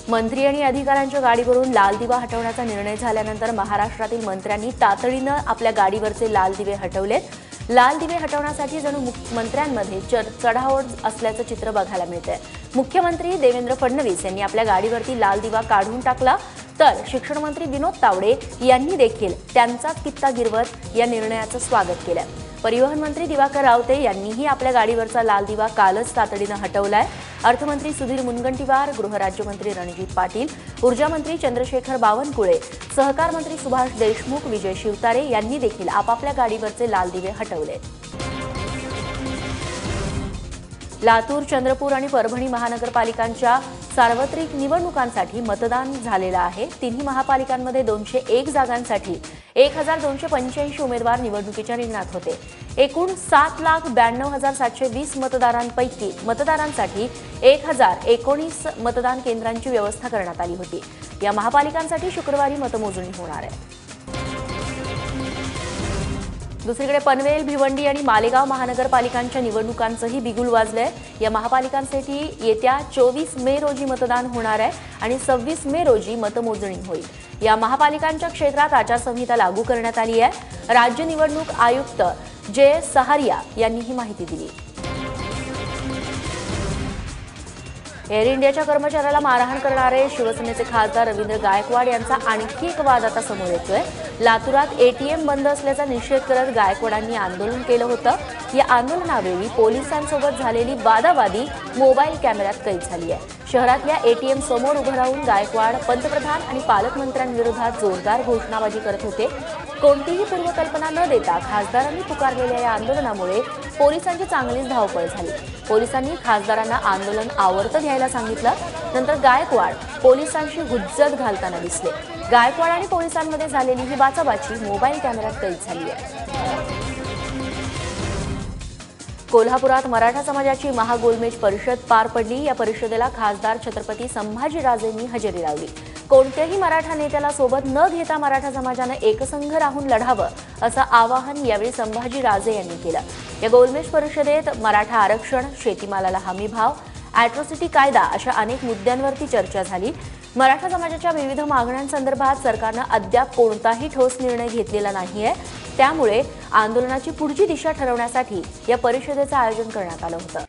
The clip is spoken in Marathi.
मंत्री आणि अधिकाऱ्यांच्या गाडीवरून लाल दिवा हटवण्याचा निर्णय झाल्यानंतर महाराष्ट्रातील मंत्र्यांनी तातडीनं आपल्या गाडीवरचे लाल दिवे हटवलेत। लाल दिवे हटवण्यासाठी जणू मंत्र्यांमध्ये चढाओढ असल्याचं चित्र बघायला मिळतंय। मुख्यमंत्री देवेंद्र फडणवीस यांनी आपल्या गाडीवरती लाल दिवा काढून टाकला, तर शिक्षण मंत्री विनोद तावडे यांनी देखील त्यांचाच कित्ता गिरवत या निर्णयाचं स्वागत केलं। परिवहन मंत्री दिवाकर रावते यांनीही आपल्या गाडीवरचा लाल दिवा कालच तातडीनं हटवलाय। अर्थमंत्री सुधीर मुनगंटीवार, गृहराज्यमंत्री रणजित पाटील, ऊर्जा मंत्री चंद्रशेखर बावनकुळे, सहकार मंत्री सुभाष देशमुख, विजय शिवतारे यांनी देखील आपापल्या गाडीवरचे लाल दिवे हटवले। लातूर, चंद्रपूर आणि परभणी महानगरपालिकांच्या सार्वत्रिक निवडणुकांसाठी मतदान झालेलं आहे। तिन्ही महापालिकांमध्ये 201 जागांसाठी 1285 उमेदवार निवडणुकीच्या रिंगणात होते। एकूण 7,92,720 मतदारांसाठी 1019 मतदान केंद्रांची व्यवस्था करण्यात आली होती। या महापालिकांसाठी शुक्रवारी मतमोजणी होणार आहे। दुसरीकडे पनवेल, भिवंडी आणि मालेगाव महानगरपालिकांच्या निवडणुकांचंही बिगुल वाजलंय। या महापालिकांसाठी येत्या 24 मे रोजी मतदान होणार आहे आणि 26 मे रोजी मतमोजणी होईल। या महापालिकांच्या क्षेत्रात आचारसंहिता लागू करण्यात आली आहे। राज्य निवडणूक आयुक्त जे सहारिया यांनी ही माहिती दिली। एअर इंडियाच्या कर्मचाऱ्याला मारहाण करणारे शिवसेनेचे खासदार रवींद्र गायकवाड यांचा आणखी एक वाद आता समोर येतोय। लातूरात एटीएम बंद असल्याचा निषेध करत गायकवाडांनी आंदोलन केलं होतं। या आंदोलनावेळी पोलिसांसोबत झालेली वादावादी मोबाईल कॅमेऱ्यात कैद झाली आहे। शहरातल्या एटीएम समोर उभं राहून गायकवाड पंतप्रधान आणि पालकमंत्र्यांविरोधात जोरदार घोषणाबाजी करत होते। कोणतीही पूर्वकल्पना न देता खासदारांनी पुकारलेल्या या आंदोलनामुळे पोलिसांची चांगलीच धावपळ झाली। पोलिसांनी खासदारांना आंदोलन आवर्त घ्यायला सांगितलं। नंतर गायकवाड पोलिसांशी हुज्जत घालताना दिसले। गायकवाड आणि पोलिसांमध्ये झालेली ही बाचाबाची मोबाईल कॅमेऱ्यात कैद झाली आहे। कोल्हापुरात मराठा समाजाची महागोलमेज परिषद पार पडली। या परिषदेला खासदार छत्रपती संभाजीराजेंनी हजेरी लावली। कोणत्याही मराठा नेत्याला सोबत न घेता मराठा समाजाने एकसंघ राहून लढावं असं आवाहन यावेळी संभाजीराजे यांनी केलं। या गोलमेज परिषदेत मराठा आरक्षण, शेतीमालाला हमी भाव, अॅट्रॉसिटी कायदा अशा अनेक मुद्द्यांवरती चर्चा झाली। मराठा समाजाच्या विविध मागण्यांसंदर्भात सरकारनं अद्याप कोणताही ठोस निर्णय घेतलेला नाहीये। त्यामुळे आंदोलनाची पुढची दिशा ठरवण्यासाठी या परिषदेचं आयोजन करण्यात आलं होतं।